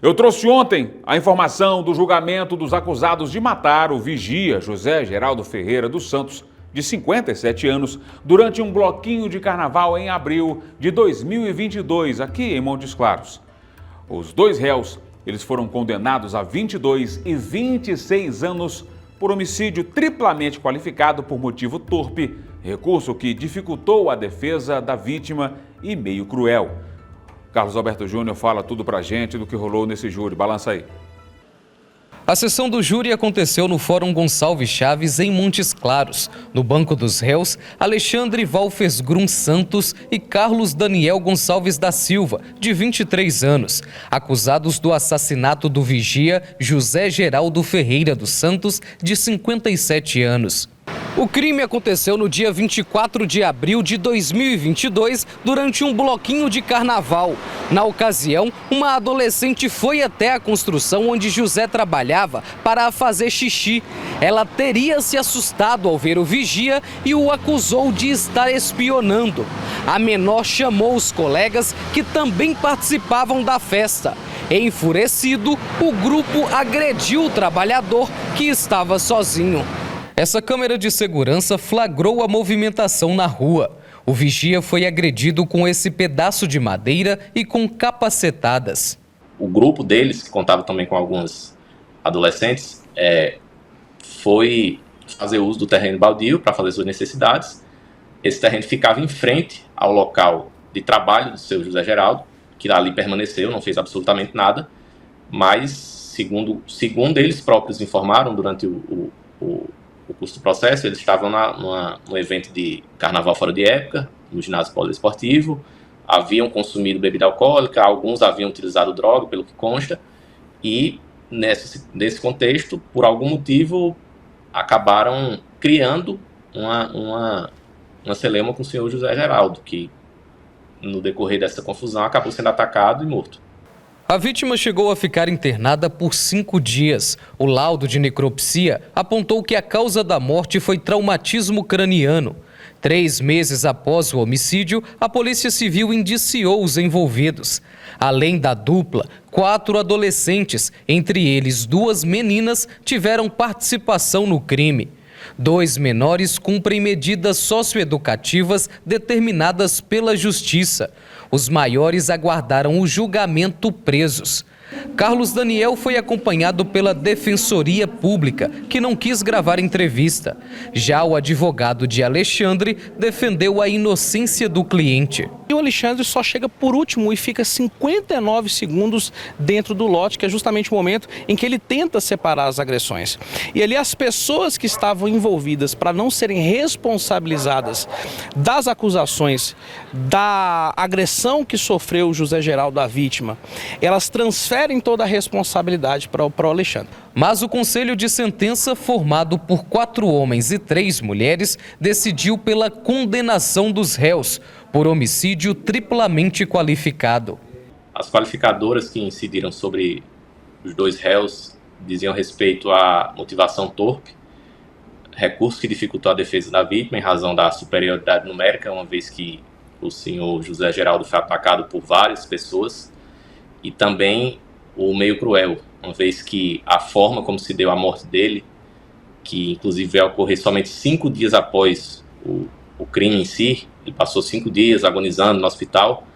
Eu trouxe ontem a informação do julgamento dos acusados de matar o vigia José Geraldo Ferreira dos Santos, de 57 anos, durante um bloquinho de carnaval em abril de 2022, aqui em Montes Claros. Os dois réus, eles foram condenados a 22 e 26 anos por homicídio triplamente qualificado por motivo torpe, recurso que dificultou a defesa da vítima e meio cruel. Carlos Alberto Júnior fala tudo pra gente do que rolou nesse júri. Balança aí. A sessão do júri aconteceu no Fórum Gonçalves Chaves, em Montes Claros. No banco dos réus, Alexandre Valfes Grum Santos e Carlos Daniel Gonçalves da Silva, de 23 anos, acusados do assassinato do vigia José Geraldo Ferreira dos Santos, de 57 anos. O crime aconteceu no dia 24 de abril de 2022, durante um bloquinho de carnaval. Na ocasião, uma adolescente foi até a construção onde José trabalhava para fazer xixi. Ela teria se assustado ao ver o vigia e o acusou de estar espionando. A menor chamou os colegas que também participavam da festa. Enfurecido, o grupo agrediu o trabalhador, que estava sozinho. Essa câmera de segurança flagrou a movimentação na rua. O vigia foi agredido com esse pedaço de madeira e com capacetadas. O grupo deles, que contava também com alguns adolescentes, foi fazer uso do terreno baldio para fazer suas necessidades. Esse terreno ficava em frente ao local de trabalho do seu José Geraldo, que ali permaneceu, não fez absolutamente nada, mas, segundo eles próprios informaram durante o curso do processo, eles estavam num evento de carnaval fora de época, no ginásio poliesportivo, haviam consumido bebida alcoólica, alguns haviam utilizado droga, pelo que consta, e nesse contexto, por algum motivo, acabaram criando uma celeuma com o senhor José Geraldo, que no decorrer dessa confusão acabou sendo atacado e morto. A vítima chegou a ficar internada por 5 dias. O laudo de necropsia apontou que a causa da morte foi traumatismo craniano. 3 meses após o homicídio, a Polícia Civil indiciou os envolvidos. Além da dupla, 4 adolescentes, entre eles 2 meninas, tiveram participação no crime. 2 menores cumprem medidas socioeducativas determinadas pela Justiça. Os maiores aguardaram o julgamento presos. Carlos Daniel foi acompanhado pela Defensoria Pública, que não quis gravar entrevista. Já o advogado de Alexandre defendeu a inocência do cliente. E o Alexandre só chega por último e fica 59 segundos dentro do lote, que é justamente o momento em que ele tenta separar as agressões. E ali as pessoas que estavam envolvidas para não serem responsabilizadas das acusações, da agressão que sofreu o José Geraldo, a vítima, elas transferem toda a responsabilidade para o Alexandre. Mas o Conselho de Sentença, formado por 4 homens e 3 mulheres, decidiu pela condenação dos réus por homicídio triplamente qualificado. As qualificadoras que incidiram sobre os 2 réus diziam respeito à motivação torpe, recurso que dificultou a defesa da vítima em razão da superioridade numérica, uma vez que o senhor José Geraldo foi atacado por várias pessoas, e também o meio cruel, uma vez que a forma como se deu a morte dele, que inclusive veio a ocorrer somente 5 dias após o crime em si, ele passou 5 dias agonizando no hospital,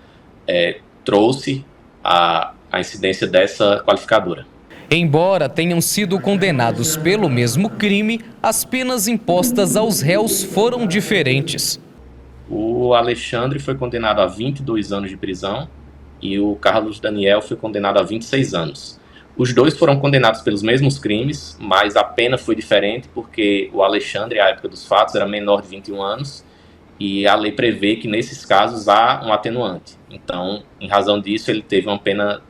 trouxe a incidência dessa qualificadora. Embora tenham sido condenados pelo mesmo crime, as penas impostas aos réus foram diferentes. O Alexandre foi condenado a 22 anos de prisão e o Carlos Daniel foi condenado a 26 anos. Os 2 foram condenados pelos mesmos crimes, mas a pena foi diferente porque o Alexandre, à época dos fatos, era menor de 21 anos e a lei prevê que nesses casos há um atenuante. Então, em razão disso, ele teve uma pena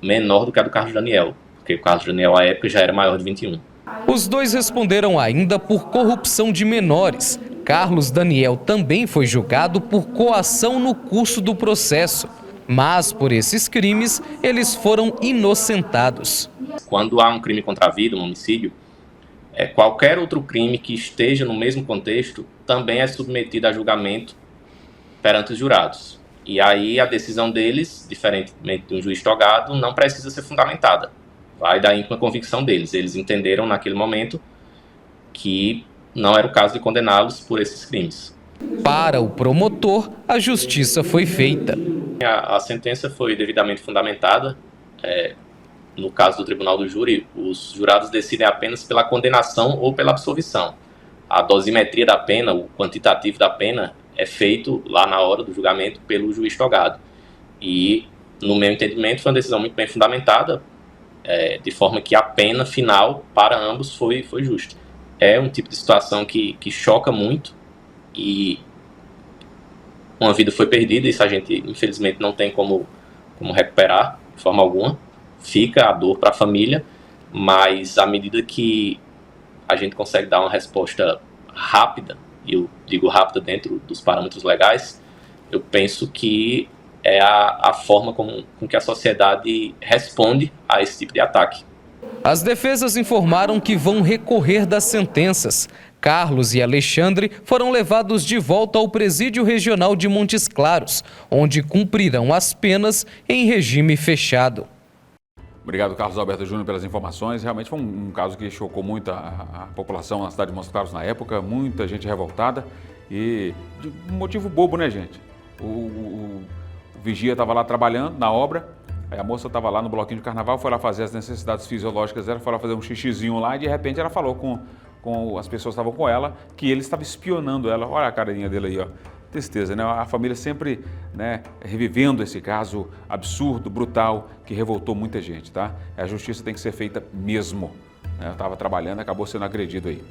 menor do que a do Carlos Daniel, porque o Carlos Daniel, à época, já era maior de 21. Os 2 responderam ainda por corrupção de menores. Carlos Daniel também foi julgado por coação no curso do processo. Mas, por esses crimes, eles foram inocentados. Quando há um crime contra a vida, um homicídio, qualquer outro crime que esteja no mesmo contexto também é submetido a julgamento perante os jurados. E aí a decisão deles, diferentemente de um juiz togado, não precisa ser fundamentada. Vai da íntima convicção deles. Eles entenderam naquele momento que não era o caso de condená-los por esses crimes. Para o promotor, a justiça foi feita. A sentença foi devidamente fundamentada. No caso do tribunal do júri, os jurados decidem apenas pela condenação ou pela absolvição. A dosimetria da pena, o quantitativo da pena, é feito lá na hora do julgamento pelo juiz togado. E, no meu entendimento, foi uma decisão muito bem fundamentada, de forma que a pena final para ambos foi justa. É um tipo de situação que choca muito e uma vida foi perdida, isso a gente, infelizmente, não tem como recuperar de forma alguma. Fica a dor para a família, mas à medida que a gente consegue dar uma resposta rápida, e eu digo rápida dentro dos parâmetros legais, eu penso que é a forma com que a sociedade responde a esse tipo de ataque. As defesas informaram que vão recorrer das sentenças. Carlos e Alexandre foram levados de volta ao Presídio Regional de Montes Claros, onde cumprirão as penas em regime fechado. Obrigado, Carlos Alberto Júnior, pelas informações. Realmente foi um caso que chocou muito a população na cidade de Montes Claros na época, muita gente revoltada e de um motivo bobo, né, gente? O vigia estava lá trabalhando na obra, aí a moça estava lá no bloquinho de carnaval, foi lá fazer as necessidades fisiológicas dela, foi lá fazer um xixizinho lá e de repente ela falou com as pessoas que estavam com ela que ele estava espionando ela. Olha a carinha dele aí, ó. Tristeza, né? A família sempre, né, revivendo esse caso absurdo, brutal, que revoltou muita gente, tá? A justiça tem que ser feita mesmo. Eu estava trabalhando, acabou sendo agredido aí.